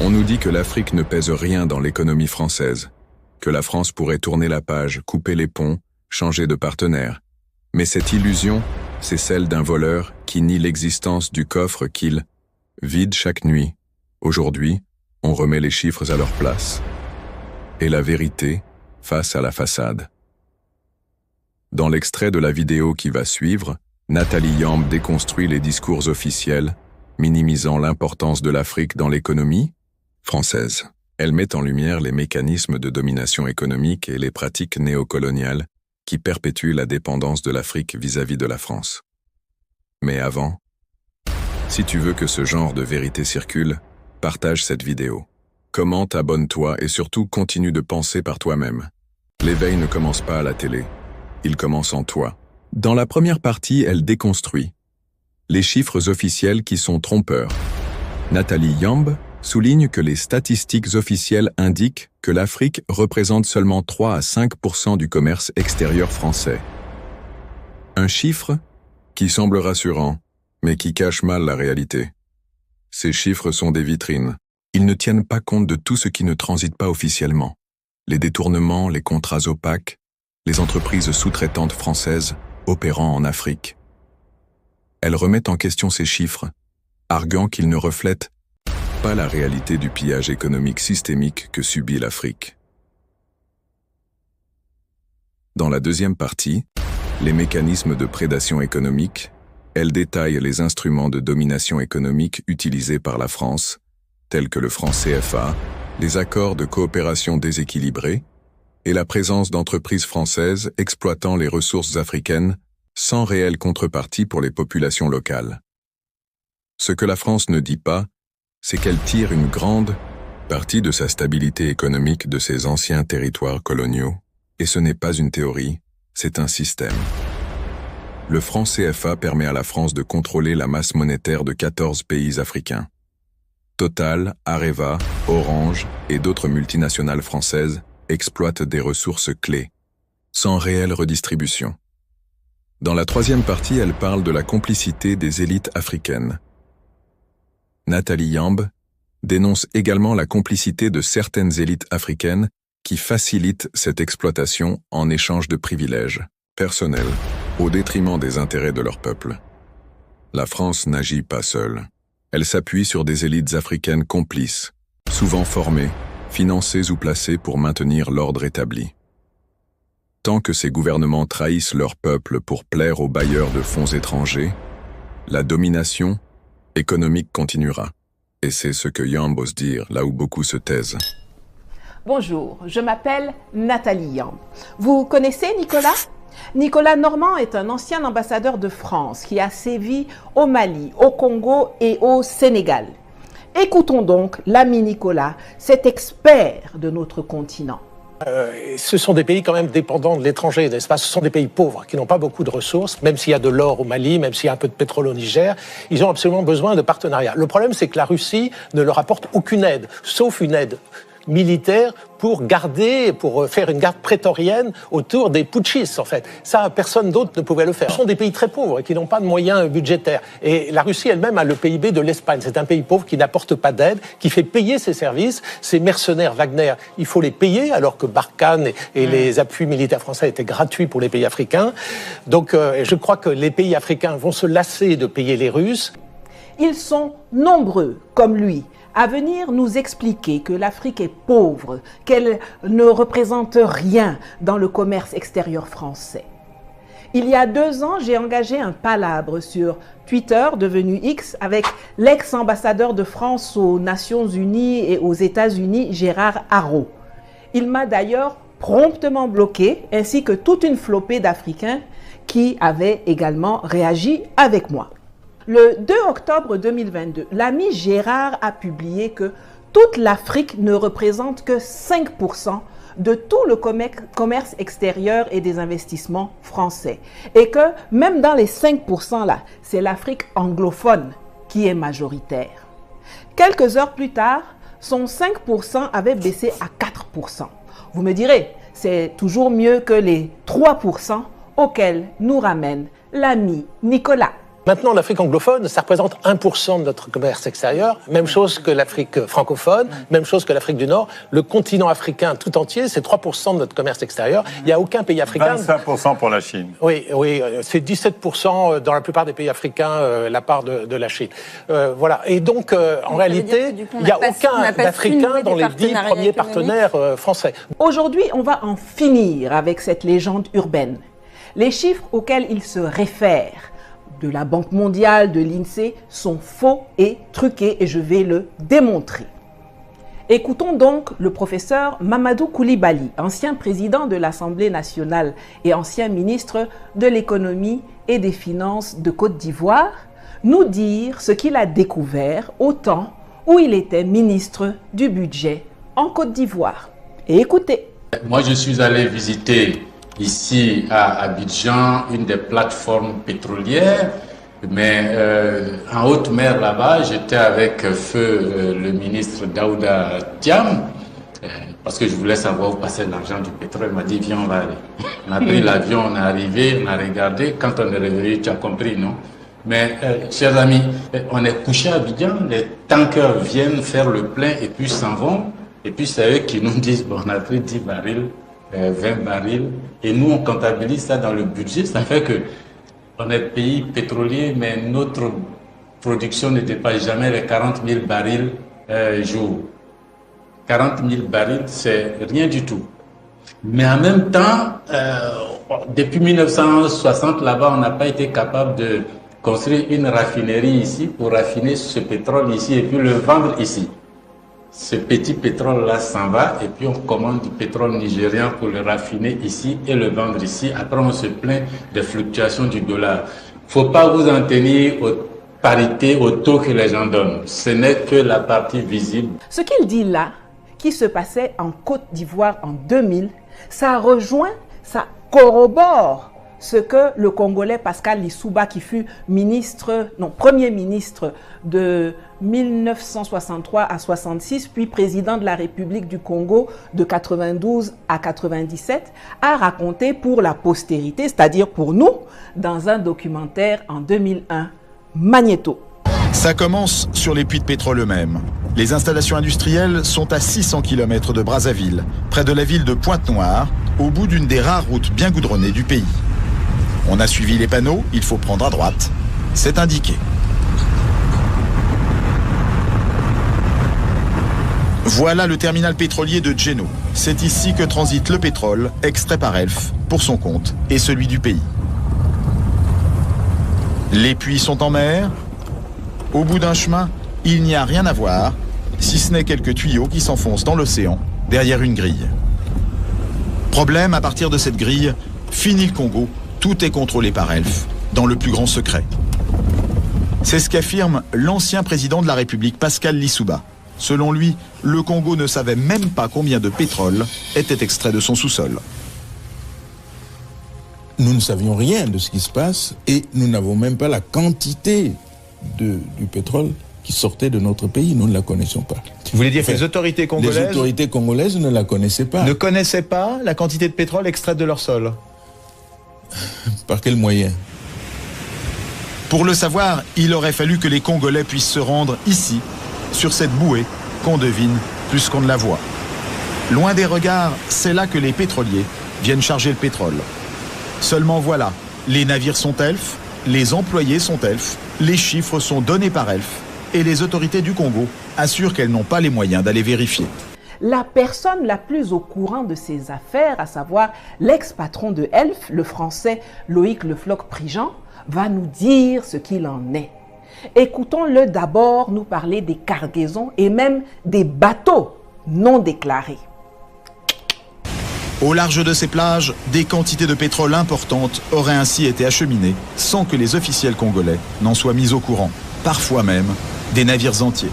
On nous dit que l'Afrique ne pèse rien dans l'économie française, que la France pourrait tourner la page, couper les ponts, changer de partenaire. Mais cette illusion, c'est celle d'un voleur qui nie l'existence du coffre qu'il vide chaque nuit. Aujourd'hui, on remet les chiffres à leur place. Et la vérité face à la façade. Dans l'extrait de la vidéo qui va suivre, Nathalie Yamb déconstruit les discours officiels, minimisant l'importance de l'Afrique dans l'économie française. Elle met en lumière les mécanismes de domination économique et les pratiques néocoloniales qui perpétuent la dépendance de l'Afrique vis-à-vis de la France. Mais avant, si tu veux que ce genre de vérité circule, partage cette vidéo. Commente, abonne-toi et surtout continue de penser par toi-même. L'éveil ne commence pas à la télé, il commence en toi. Dans la première partie, elle déconstruit les chiffres officiels qui sont trompeurs. Nathalie Yamb souligne que les statistiques officielles indiquent que l'Afrique représente seulement 3 à 5% du commerce extérieur français. Un chiffre qui semble rassurant, mais qui cache mal la réalité. Ces chiffres sont des vitrines. Ils ne tiennent pas compte de tout ce qui ne transite pas officiellement. Les détournements, les contrats opaques, les entreprises sous-traitantes françaises opérant en Afrique. Elle remet en question ces chiffres, arguant qu'ils ne reflètent pas la réalité du pillage économique systémique que subit l'Afrique. Dans la deuxième partie, les mécanismes de prédation économique, elle détaille les instruments de domination économique utilisés par la France, tels que le franc CFA, les accords de coopération déséquilibrés et la présence d'entreprises françaises exploitant les ressources africaines sans réelle contrepartie pour les populations locales. Ce que la France ne dit pas, c'est qu'elle tire une grande partie de sa stabilité économique de ses anciens territoires coloniaux, et ce n'est pas une théorie, c'est un système. Le franc CFA permet à la France de contrôler la masse monétaire de 14 pays africains. Total, Areva, Orange et d'autres multinationales françaises exploitent des ressources clés, sans réelle redistribution. Dans la troisième partie, elle parle de la complicité des élites africaines. Nathalie Yamb dénonce également la complicité de certaines élites africaines qui facilitent cette exploitation en échange de privilèges personnels, au détriment des intérêts de leur peuple. La France n'agit pas seule. Elle s'appuie sur des élites africaines complices, souvent formées, financées ou placées pour maintenir l'ordre établi. Tant que ces gouvernements trahissent leur peuple pour plaire aux bailleurs de fonds étrangers, la domination économique continuera. Et c'est ce que Yamb ose dire, là où beaucoup se taisent. Bonjour, je m'appelle Nathalie Yamb. Vous connaissez Nicolas ? Nicolas Normand est un ancien ambassadeur de France qui a sévi au Mali, au Congo et au Sénégal. Écoutons donc l'ami Nicolas, cet expert de notre continent. Ce sont des pays quand même dépendants de l'étranger, n'est-ce pas? Ce sont des pays pauvres qui n'ont pas beaucoup de ressources, même s'il y a de l'or au Mali, même s'il y a un peu de pétrole au Niger, ils ont absolument besoin de partenariats. Le problème, c'est que la Russie ne leur apporte aucune aide, sauf une aide militaire pour faire une garde prétorienne autour des putschistes, en fait. Ça, personne d'autre ne pouvait le faire. Ce sont des pays très pauvres et qui n'ont pas de moyens budgétaires. Et la Russie elle-même a le PIB de l'Espagne. C'est un pays pauvre qui n'apporte pas d'aide, qui fait payer ses services. Ces mercenaires Wagner, il faut les payer, alors que Barkhane et les appuis militaires français étaient gratuits pour les pays africains. Donc, je crois que les pays africains vont se lasser de payer les Russes. Ils sont nombreux, comme lui, à venir nous expliquer que l'Afrique est pauvre, qu'elle ne représente rien dans le commerce extérieur français. Il y a 2 ans, j'ai engagé un palabre sur Twitter, devenu X, avec l'ex-ambassadeur de France aux Nations Unies et aux États-Unis, Gérard Haraud. Il m'a d'ailleurs promptement bloqué, ainsi que toute une flopée d'Africains qui avaient également réagi avec moi. Le 2 octobre 2022, l'ami Gérard a publié que toute l'Afrique ne représente que 5% de tout le commerce extérieur et des investissements français. Et que même dans les 5% là, c'est l'Afrique anglophone qui est majoritaire. Quelques heures plus tard, son 5% avait baissé à 4%. Vous me direz, c'est toujours mieux que les 3% auxquels nous ramène l'ami Nicolas. Maintenant, l'Afrique anglophone, ça représente 1% de notre commerce extérieur. Même chose que l'Afrique francophone, même chose que l'Afrique du Nord. Le continent africain tout entier, c'est 3% de notre commerce extérieur. Il n'y a aucun pays africain... 25% pour la Chine. Oui, c'est 17% dans la plupart des pays africains, la part de la Chine. Voilà. Et donc, en réalité, il n'y a aucun Africain dans les 10 premiers partenaires français. Aujourd'hui, on va en finir avec cette légende urbaine. Les chiffres auxquels il se réfère de la Banque mondiale, de l'INSEE, sont faux et truqués et je vais le démontrer. Écoutons donc le professeur Mamadou Coulibaly, ancien président de l'Assemblée nationale et ancien ministre de l'économie et des finances de Côte d'Ivoire, nous dire ce qu'il a découvert au temps où il était ministre du budget en Côte d'Ivoire. Et écoutez. Moi, je suis allé visiter ici à Abidjan une des plateformes pétrolières, mais en haute mer là-bas, j'étais avec feu le ministre Daouda Thiam, parce que je voulais savoir où passait l'argent du pétrole. Il m'a dit, viens, on va aller. On a pris l'avion, on est arrivé, on a regardé. Quand on est revenu, tu as compris, non? Mais, chers amis, on est couché à Abidjan, les tankers viennent faire le plein et puis s'en vont. Et puis c'est eux qui nous disent, bon, on a pris 10 barils, 20 barils, et nous on comptabilise ça dans le budget. Ça fait que on est pays pétrolier, mais notre production ne dépasse jamais les 40 000 barils jour. 40 000 barils, c'est rien du tout. Mais en même temps, depuis 1960, là-bas, on n'a pas été capable de construire une raffinerie ici pour raffiner ce pétrole ici et puis le vendre ici. Ce petit pétrole-là s'en va et puis on commande du pétrole nigérian pour le raffiner ici et le vendre ici. Après, on se plaint des fluctuations du dollar. Faut pas vous en tenir aux parités, au taux que les gens donnent. Ce n'est que la partie visible. Ce qu'il dit là, qui se passait en Côte d'Ivoire en 2000, ça rejoint, ça corrobore ce que le Congolais Pascal Lissouba, qui fut premier ministre de 1963 à 66, puis président de la République du Congo de 92 à 97, a raconté pour la postérité, c'est-à-dire pour nous, dans un documentaire en 2001, Magnéto. Ça commence sur les puits de pétrole eux-mêmes. Les installations industrielles sont à 600 km de Brazzaville, près de la ville de Pointe-Noire, au bout d'une des rares routes bien goudronnées du pays. On a suivi les panneaux, il faut prendre à droite. C'est indiqué. Voilà le terminal pétrolier de Djeno. C'est ici que transite le pétrole, extrait par Elf, pour son compte et celui du pays. Les puits sont en mer. Au bout d'un chemin, il n'y a rien à voir, si ce n'est quelques tuyaux qui s'enfoncent dans l'océan, derrière une grille. Problème, à partir de cette grille, fini le Congo, tout est contrôlé par Elf, dans le plus grand secret. C'est ce qu'affirme l'ancien président de la République, Pascal Lissouba. Selon lui, le Congo ne savait même pas combien de pétrole était extrait de son sous-sol. Nous ne savions rien de ce qui se passe et nous n'avons même pas la quantité du pétrole qui sortait de notre pays. Nous ne la connaissions pas. Vous voulez dire que les autorités congolaises ne la connaissaient pas. Ne connaissaient pas la quantité de pétrole extraite de leur sol? Par quel moyen? Pour le savoir, il aurait fallu que les Congolais puissent se rendre ici, sur cette bouée qu'on devine plus qu'on ne la voit. Loin des regards, c'est là que les pétroliers viennent charger le pétrole. Seulement voilà, les navires sont Elf, les employés sont Elf, les chiffres sont donnés par Elf, et les autorités du Congo assurent qu'elles n'ont pas les moyens d'aller vérifier. La personne la plus au courant de ces affaires, à savoir l'ex-patron de Elf, le français Loïc Le Floch-Prigent, va nous dire ce qu'il en est. Écoutons-le d'abord nous parler des cargaisons et même des bateaux non déclarés. Au large de ces plages, des quantités de pétrole importantes auraient ainsi été acheminées sans que les officiels congolais n'en soient mis au courant. Parfois même des navires entiers.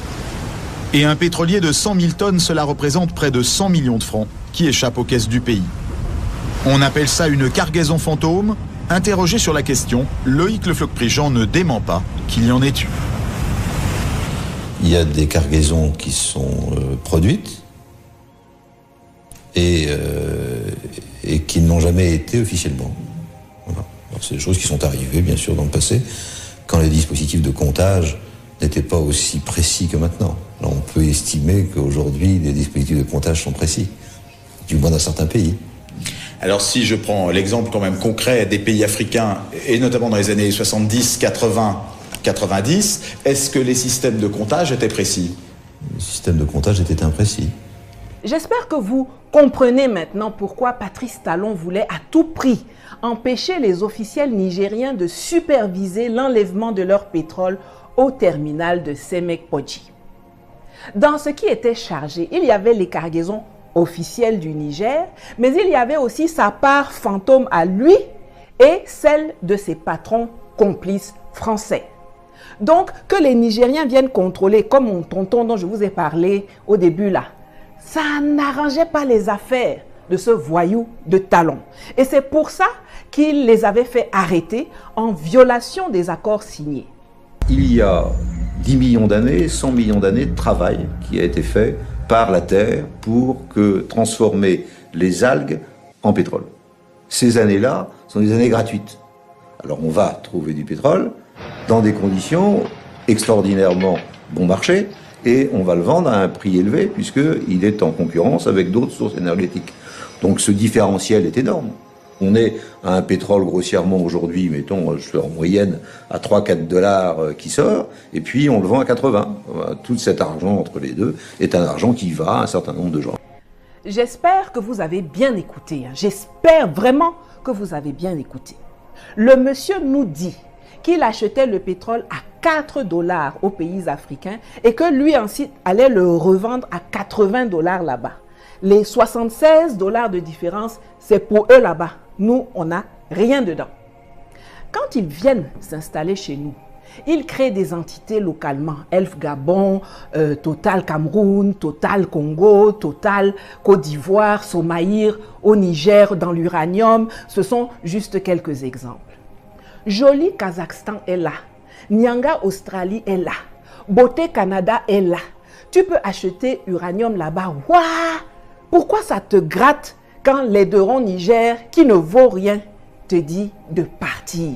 Et un pétrolier de 100 000 tonnes, cela représente près de 100 millions de francs qui échappent aux caisses du pays. On appelle ça une cargaison fantôme. Interrogé sur la question, Loïc Le Floch-Prigent ne dément pas qu'il y en ait eu. Il y a des cargaisons qui sont produites et qui n'ont jamais été officiellement. Voilà. Alors, c'est des choses qui sont arrivées, bien sûr, dans le passé. quand les dispositifs de comptage n'étaient pas aussi précis que maintenant. Alors on peut estimer qu'aujourd'hui, les dispositifs de comptage sont précis, du moins dans certains pays. Alors si je prends l'exemple quand même concret des pays africains, et notamment dans les années 70, 80, 90, est-ce que les systèmes de comptage étaient précis? Les systèmes de comptage étaient imprécis. J'espère que vous comprenez maintenant pourquoi Patrice Talon voulait à tout prix empêcher les officiels nigériens de superviser l'enlèvement de leur pétrole au terminal de Semek-Podji. Dans ce qui était chargé, il y avait les cargaisons officielles du Niger, mais il y avait aussi sa part fantôme à lui et celle de ses patrons complices français. Donc, que les Nigériens viennent contrôler, comme mon tonton dont je vous ai parlé au début là, ça n'arrangeait pas les affaires de ce voyou de Talon. Et c'est pour ça qu'il les avait fait arrêter en violation des accords signés. Il y a 10 millions d'années, 100 millions d'années de travail qui a été fait par la Terre pour transformer les algues en pétrole. Ces années-là sont des années gratuites. Alors on va trouver du pétrole dans des conditions extraordinairement bon marché et on va le vendre à un prix élevé puisqu'il est en concurrence avec d'autres sources énergétiques. Donc ce différentiel est énorme. On est à un pétrole grossièrement aujourd'hui, mettons, en moyenne, à 3-4 $ qui sort, et puis on le vend à 80. Tout cet argent entre les deux est un argent qui va à un certain nombre de gens. J'espère que vous avez bien écouté. J'espère vraiment que vous avez bien écouté. Le monsieur nous dit qu'il achetait le pétrole à 4 $ aux pays africains et que lui ensuite allait le revendre à 80 $ là-bas. Les 76 $ de différence, c'est pour eux là-bas. Nous, on n'a rien dedans. Quand ils viennent s'installer chez nous, ils créent des entités localement. Elf Gabon, Total Cameroun, Total Congo, Total Côte d'Ivoire, Somaïr, au Niger, dans l'uranium. Ce sont juste quelques exemples. Joli Kazakhstan est là. Nyanga Australie est là. Beauté Canada est là. Tu peux acheter uranium là-bas. Waouh! Pourquoi ça te gratte quand l'aideron Niger, qui ne vaut rien, te dit de partir?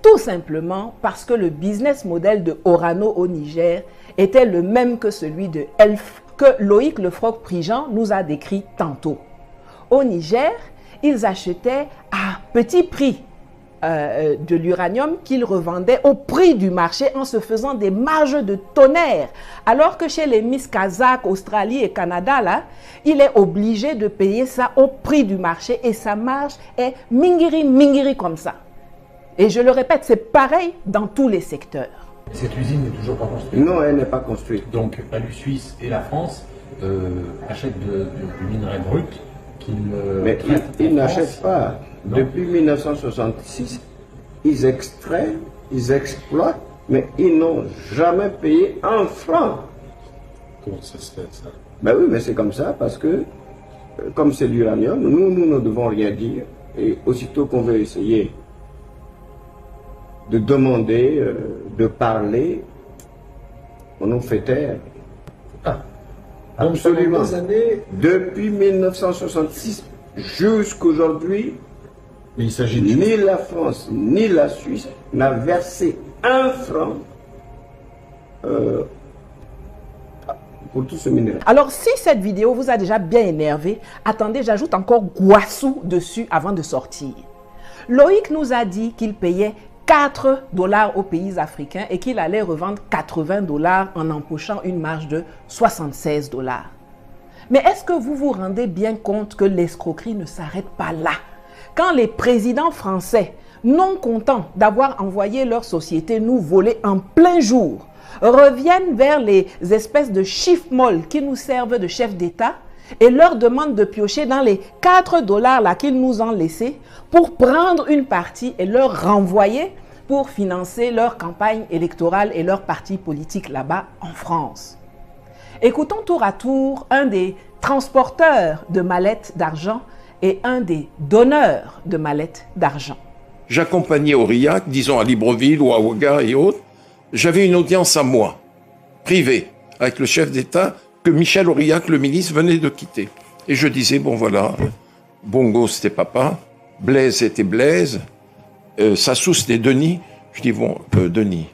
Tout simplement parce que le business model de Orano au Niger était le même que celui de Elf, que Loïc Lefroc-Prigent nous a décrit tantôt. Au Niger, ils achetaient à petit prix de l'uranium qu'ils revendaient au prix du marché en se faisant des marges de tonnerre. Alors que chez les Miss Kazakh, Australie et Canada, là, il est obligé de payer ça au prix du marché et sa marge est mingiri comme ça. Et je le répète, c'est pareil dans tous les secteurs. Cette usine n'est toujours pas construite? Non, elle n'est pas construite. Donc, Palu Suisse et la France achètent du minerai brut qu'ils mais ils n'achètent pas. Non. Depuis 1966, ils extraient, ils exploitent, mais ils n'ont jamais payé un franc. Comment ça se fait, ça? Ben oui, mais c'est comme ça, parce que, comme c'est l'uranium, nous ne devons rien dire. Et aussitôt qu'on veut essayer de demander, de parler, on nous fait taire. Ah. Absolument. Donc, années... Depuis 1966 jusqu'aujourd'hui, il s'agit ni la France ni la Suisse n'a versé un franc pour tout ce minerai. Alors, si cette vidéo vous a déjà bien énervé, attendez, j'ajoute encore Guassou dessus avant de sortir. Loïc nous a dit qu'il payait 4 $ aux pays africains et qu'il allait revendre 80 $ en empochant une marge de 76 $. Mais est-ce que vous vous rendez bien compte que l'escroquerie ne s'arrête pas là? Quand les présidents français, non contents d'avoir envoyé leur société nous voler en plein jour, reviennent vers les espèces de chiffres molles qui nous servent de chefs d'État et leur demandent de piocher dans les 4 $ là qu'ils nous ont laissés pour prendre une partie et leur renvoyer pour financer leur campagne électorale et leur parti politique là-bas en France. Écoutons tour à tour un des transporteurs de mallettes d'argent et un des donneurs de mallettes d'argent. J'accompagnais Aurillac, disons à Libreville ou à Ouaga et autres. J'avais une audience à moi, privée, avec le chef d'État que Michel Aurillac, le ministre, venait de quitter. Et je disais, bon voilà, Bongo c'était papa, Blaise était Blaise, Sassou c'était Denis. Je dis, bon, Denis,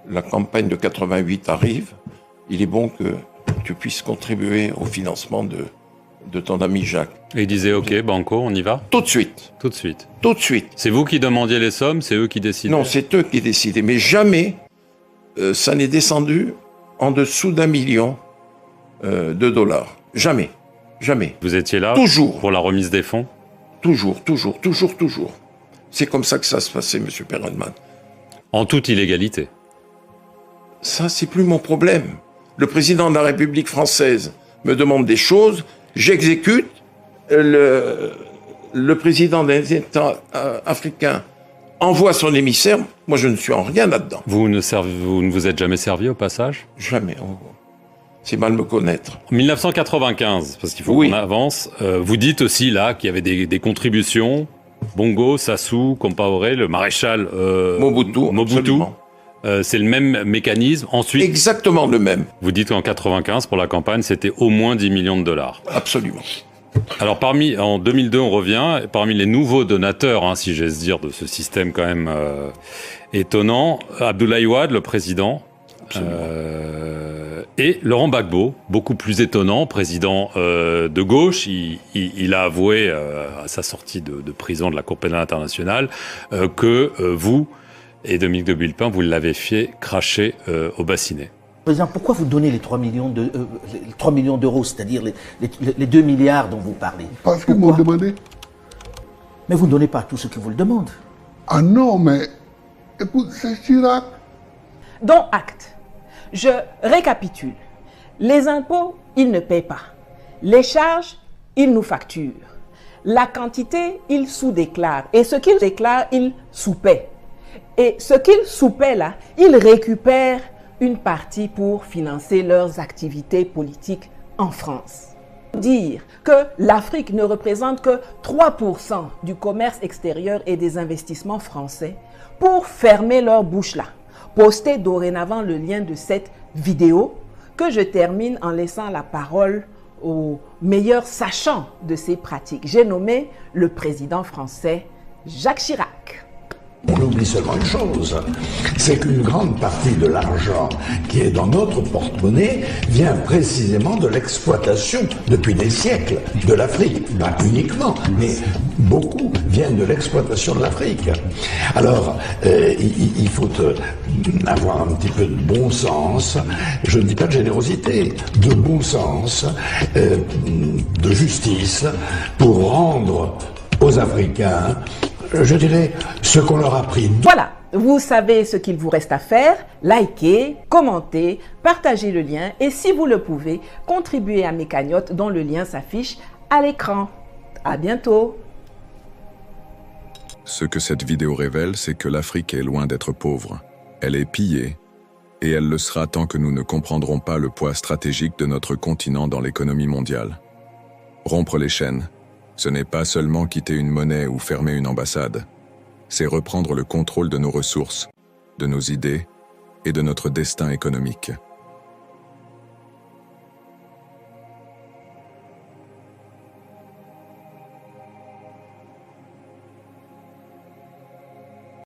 la campagne de 88 arrive, il est bon que tu puisses contribuer au financement de ton ami Jacques. Et il disait, ok, banco, on y va? Tout de suite. Tout de suite. Tout de suite. C'est vous qui demandiez les sommes, c'est eux qui décidaient? Non, c'est eux qui décidaient. Mais jamais ça n'est descendu en dessous d'1 million de dollars. Jamais. Jamais. Vous étiez là? Toujours. Pour la remise des fonds? Toujours. C'est comme ça que ça se passait, M. Perelman. En toute illégalité? Ça, c'est plus mon problème. Le président de la République française me demande des choses, j'exécute. Le président des États africains envoie son émissaire. Moi, je ne suis en rien là-dedans. Vous ne vous êtes jamais servi au passage? Jamais. C'est mal me connaître. En 1995, parce qu'il faut qu'on avance, vous dites aussi là qu'il y avait des contributions. Bongo, Sassou, Compaoré, le maréchal Mobutu. C'est le même mécanisme. Ensuite, exactement le même. Vous dites qu'en 95, pour la campagne, c'était au moins 10 millions de dollars. Absolument. Alors, en 2002, on revient, parmi les nouveaux donateurs, si j'ose dire, de ce système quand même étonnant, Abdoulaye Wade, le président, et Laurent Gbagbo, beaucoup plus étonnant, président de gauche. Il a avoué à sa sortie de prison de la Cour pénale internationale que vous et Dominique de Villepin, vous l'avez fait cracher au bassinet. Président, pourquoi vous donnez les 3 millions d'euros, c'est-à-dire les 2 milliards dont vous parlez? Parce qu'ils m'ont demandé. Mais vous ne donnez pas à tous ceux qui vous le demandent. Ah non, mais écoute, c'est Chirac. Dont acte. Je récapitule. Les impôts, ils ne paient pas. Les charges, ils nous facturent. La quantité, ils sous-déclarent. Et ce qu'ils déclarent, ils sous-paient. Et ce qu'ils sous-paient là, ils récupèrent une partie pour financer leurs activités politiques en France. Dire que l'Afrique ne représente que 3% du commerce extérieur et des investissements français pour fermer leur bouche là. Postez dorénavant le lien de cette vidéo que je termine en laissant la parole au meilleur sachant de ces pratiques. J'ai nommé le président français Jacques Chirac. On oublie seulement une chose, c'est qu'une grande partie de l'argent qui est dans notre porte-monnaie vient précisément de l'exploitation, depuis des siècles, de l'Afrique. Pas uniquement, mais beaucoup viennent de l'exploitation de l'Afrique. Alors, il faut avoir un petit peu de bon sens, je ne dis pas de générosité, de bon sens, de justice, pour rendre aux Africains, je dirais, ce qu'on leur a pris. Voilà, vous savez ce qu'il vous reste à faire. Likez, commentez, partagez le lien et si vous le pouvez, contribuez à mes cagnottes dont le lien s'affiche à l'écran. À bientôt. Ce que cette vidéo révèle, c'est que l'Afrique est loin d'être pauvre. Elle est pillée et elle le sera tant que nous ne comprendrons pas le poids stratégique de notre continent dans l'économie mondiale. Rompre les chaînes, ce n'est pas seulement quitter une monnaie ou fermer une ambassade, c'est reprendre le contrôle de nos ressources, de nos idées et de notre destin économique.